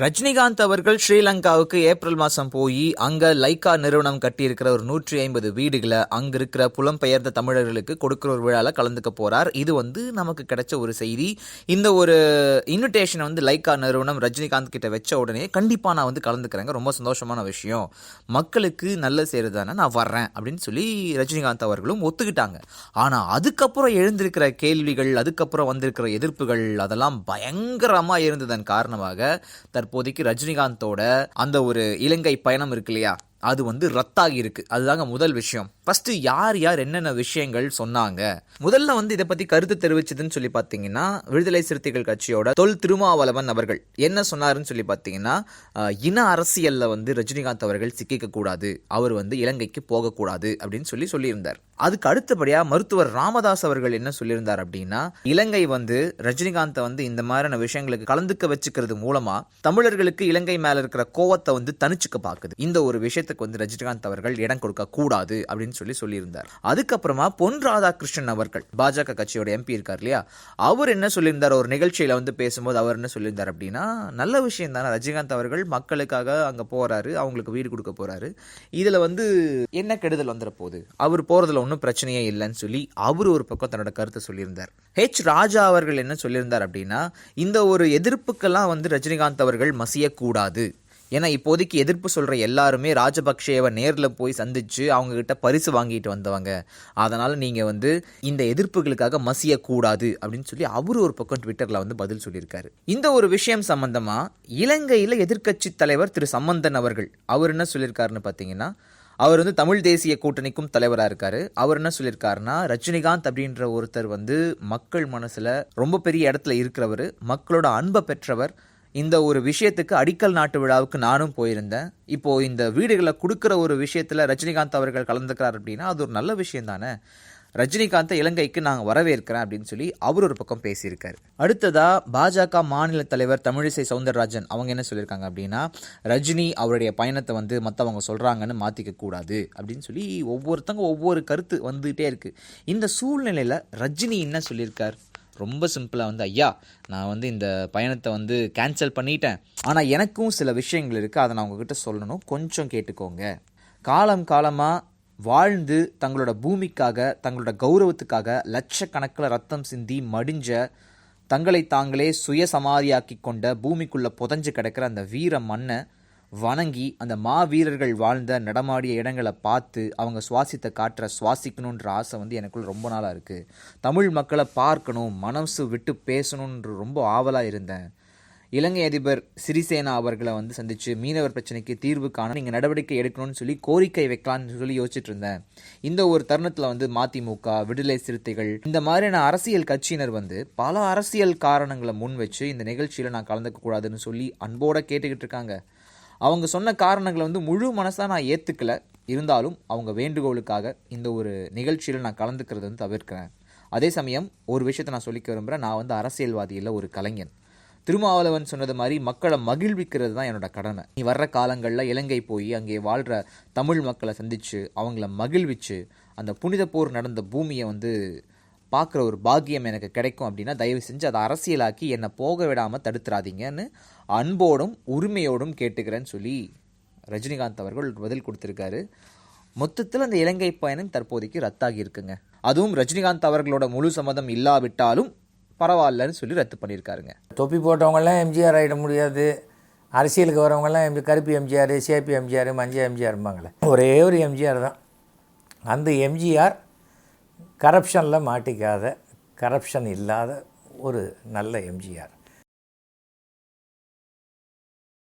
ரஜினிகாந்த் அவர்கள் ஸ்ரீலங்காவுக்கு ஏப்ரல் மாதம் போய் அங்கே லைக்கா நிறுவனம் கட்டியிருக்கிற ஒரு 150 வீடுகளை அங்கே இருக்கிற புலம்பெயர்ந்த தமிழர்களுக்கு கொடுக்குற ஒரு விழாவில் கலந்துக்க போகிறார். இது நமக்கு கிடைச்ச ஒரு செய்தி. இந்த ஒரு இன்விடேஷனை லைக்கா நிறுவனம் ரஜினிகாந்த் கிட்ட வச்ச உடனே கண்டிப்பாக நான் கலந்துக்கிறேங்க, ரொம்ப சந்தோஷமான விஷயம், மக்களுக்கு நல்ல செய்கிறது தானே, நான் வர்றேன் அப்படின்னு சொல்லி ரஜினிகாந்த் அவர்களும் ஒத்துக்கிட்டாங்க. ஆனால் அதுக்கப்புறம் எழுந்திருக்கிற கேள்விகள், அதுக்கப்புறம் வந்திருக்கிற எதிர்ப்புகள் அதெல்லாம் பயங்கரமாக இருந்ததன் காரணமாக தற்போதைக்கு ரஜினிகாந்தோட அந்த ஒரு இலங்கை பயணம் இருக்கு இல்லையா, அது ரத்தாகி இருக்கு. அதுதாங்க முதல் விஷயம். ஃபர்ஸ்ட் யார் யார் என்னென்ன விஷயங்கள் சொன்னாங்க. முதல்ல இதை பத்தி கருத்து தெரிவிச்சதுன்னு சொல்லி பார்த்தீங்கன்னா, விடுதலை சிறுத்தைகள் கட்சியோட தொல் திருமாவளவன் அவர்கள் என்ன சொன்னாருன்னு சொல்லி பார்த்தீங்கன்னா, இன அரசியல்ல ரஜினிகாந்த் அவர்கள் சிக்கிக்க கூடாது, அவர் இலங்கைக்கு போகக்கூடாது அப்படின்னு சொல்லியிருந்தார். அதுக்கு அடுத்தபடியா மருத்துவர் ராமதாஸ் அவர்கள் என்ன சொல்லியிருந்தார் அப்படின்னா, இலங்கை ரஜினிகாந்தை இந்த மாதிரியான விஷயங்களுக்கு கலந்துக்க வச்சுக்கிறது மூலமா தமிழர்களுக்கு இலங்கை மேல இருக்கிற கோவத்தை தனிச்சுக்க பாக்குது. இந்த ஒரு விஷயத்துக்கு ரஜினிகாந்த் அவர்கள் இடம் கொடுக்க கூடாது அப்படின்னு சொல்லியிருந்தார். அதுக்கப்புறமா பொன் ராதாகிருஷ்ணன் அவர்கள், பாஜக கட்சியோட எம்பி இருக்கார் இல்லையா, அவர் என்ன சொல்லியிருந்தார், ஒரு நிகழ்ச்சியில பேசும்போது அவர் என்ன சொல்லியிருந்தார் அப்படின்னா, நல்ல விஷயம் தானே, ரஜினிகாந்த் அவர்கள் மக்களுக்காக அங்க போறாரு, அவங்களுக்கு வீடு கொடுக்க போறாரு, இதுல என்ன கெடுதல் வந்துட போகுது, அவர் போறதுல ஒன்றும் பிரச்சனையே இல்லைன்னு சொல்லி அவர் ஒரு பக்கம் தன்னோட கருத்தை சொல்லியிருந்தார். ராஜா அவர்கள் என்ன சொல்லியிருந்தார் அப்படின்னா, இந்த ஒரு எதிர்ப்புக்கெல்லாம் ரஜினிகாந்த் அவர்கள் மசியக்கூடாது, ஏன்னா இப்போதைக்கு எதிர்ப்பு சொல்கிற எல்லாருமே ராஜபக்சேவை நேரில் போய் சந்தித்து அவங்கக்கிட்ட பரிசு வாங்கிட்டு வந்தவங்க, அதனால் நீங்கள் இந்த எதிர்ப்புகளுக்காக மசியக்கூடாது அப்படின்னு சொல்லி அவர் ஒரு பக்கம் ட்விட்டரில் பதில் சொல்லியிருக்காரு. இந்த ஒரு விஷயம் சம்பந்தமாக இலங்கையில் எதிர்க்கட்சி தலைவர் திரு சம்பந்தன் அவர்கள் அவர் என்ன சொல்லியிருக்காருன்னு பார்த்தீங்கன்னா, அவர் தமிழ் தேசிய கூட்டணிக்கும் தலைவராக இருக்காரு. அவர் என்ன சொல்லியிருக்காருன்னா, ரஜினிகாந்த் அப்படின்ற ஒருத்தர் மக்கள் மனசில் ரொம்ப பெரிய இடத்துல இருக்கிறவர், மக்களோட அன்பை பெற்றவர், இந்த ஒரு விஷயத்துக்கு அடிக்கல் நாட்டு விழாவுக்கு நானும் போயிருந்தேன், இப்போ இந்த வீடுகளை கொடுக்குற ஒரு விஷயத்துல ரஜினிகாந்த் அவர்கள் கலந்துக்கிறார் அப்படின்னா அது ஒரு நல்ல விஷயம் தானே, ரஜினிகாந்தை இலங்கைக்கு நாங்கள் வரவேற்கிறேன் அப்படின்னு சொல்லி அவர் ஒரு பக்கம் பேசியிருக்காரு. அடுத்ததா பாஜக மாநில தலைவர் தமிழிசை சவுந்தரராஜன் அவங்க என்ன சொல்லியிருக்காங்க அப்படின்னா, ரஜினி அவருடைய பயணத்தை மற்றவங்க சொல்றாங்கன்னு மாத்திக்க கூடாது அப்படின்னு சொல்லி ஒவ்வொருத்தங்க ஒவ்வொரு கருத்து வந்துகிட்டே இருக்கு. இந்த சூழ்நிலையில ரஜினி என்ன சொல்லியிருக்கார், ரொம்ப சிம்பிளாக ஐயா நான் இந்த பயணத்தை கேன்சல் பண்ணிட்டேன், ஆனால் எனக்கும் சில விஷயங்கள் இருக்குது, அதை நான் உங்ககிட்ட சொல்லணும், கொஞ்சம் கேட்டுக்கோங்க. காலமாக வாழ்ந்து தங்களோட பூமிக்காக, தங்களோட கௌரவத்துக்காக லட்சக்கணக்கில் ரத்தம் சிந்தி மடிஞ்ச, தங்களை தாங்களே சுயசமாதியாக்கி கொண்ட, பூமிக்குள்ளே புதஞ்சு கிடக்கிற அந்த வீர மண்ணை வணங்கி, அந்த மாவீரர்கள் வாழ்ந்த நடமாடிய இடங்களை பார்த்து அவங்க சுவாசித்த காற்றை சுவாசிக்கணுன்ற ஆசை எனக்குள்ள ரொம்ப நாளாக இருக்குது. தமிழ் மக்களை பார்க்கணும், மனசு விட்டு பேசணுன்ற ரொம்ப ஆவலாக இருந்தேன். இலங்கை அதிபர் சிறிசேனா அவர்களை சந்தித்து மீனவர் பிரச்சனைக்கு தீர்வு காண நீங்கள் நடவடிக்கை எடுக்கணும்னு சொல்லி கோரிக்கை வைக்கலான்னு சொல்லி யோசிச்சுட்டு இருந்தேன். இந்த ஒரு தருணத்தில் மதிமுக, விடுதலை சிறுத்தைகள், இந்த மாதிரியான அரசியல் கட்சியினர் பல அரசியல் காரணங்களை முன் வச்சு இந்த நிகழ்ச்சியில் நான் கலந்துக்க கூடாதுன்னு சொல்லி அன்போட கேட்டுக்கிட்டு இருக்காங்க. அவங்க சொன்ன காரணங்களை முழு மனசாக நான் ஏற்றுக்கல, இருந்தாலும் அவங்க வேண்டுகோளுக்காக இந்த ஒரு நிகழ்ச்சியில் நான் கலந்துக்கிறது தவிர்க்கிறேன். அதே சமயம் ஒரு விஷயத்தை நான் சொல்லிக்க விரும்புகிறேன், நான் அரசியல்வாதி இல்லை, ஒரு கலைஞன். திருமாவளவன் சொன்னது மாதிரி மக்களை மகிழ்விக்கிறது தான் என்னோட கடமை. நீ வர்ற காலங்களில் இலங்கை போய் அங்கே வாழ்கிற தமிழ் மக்களை சந்தித்து அவங்கள மகிழ்விச்சு அந்த புனித போர் நடந்த பூமியை பார்க்குற ஒரு பாக்கியம் எனக்கு கிடைக்கும் அப்படின்னா தயவு செஞ்சு அதை அரசியலாக்கி என்னை போக விடாமல் தடுத்துறாதீங்கன்னு அன்போடும் உரிமையோடும் கேட்டுக்கிறேன்னு சொல்லி ரஜினிகாந்த் அவர்கள் பதில் கொடுத்துருக்காரு. மொத்தத்தில் அந்த இலங்கை பயணம் தற்போதைக்கு ரத்தாகி இருக்குங்க. அதுவும் ரஜினிகாந்த் அவர்களோட முழு சம்மதம் இல்லாவிட்டாலும் பரவாயில்லன்னு சொல்லி ரத்து பண்ணியிருக்காருங்க. தொப்பி போட்டவங்கெல்லாம் எம்ஜிஆர் ஆகிட முடியாது, அரசியலுக்கு வரவங்கெல்லாம் கருப்பு எம்ஜிஆர், சேபி எம்ஜிஆர், மஞ்சள் எம்ஜிஆர்ம்பாங்களே, ஒரே ஒரு எம்ஜிஆர் தான். அந்த எம்ஜிஆர் கரப்ஷனில் மாட்டிக்காத, கரப்ஷன் இல்லாத ஒரு நல்ல எம்ஜிஆர்.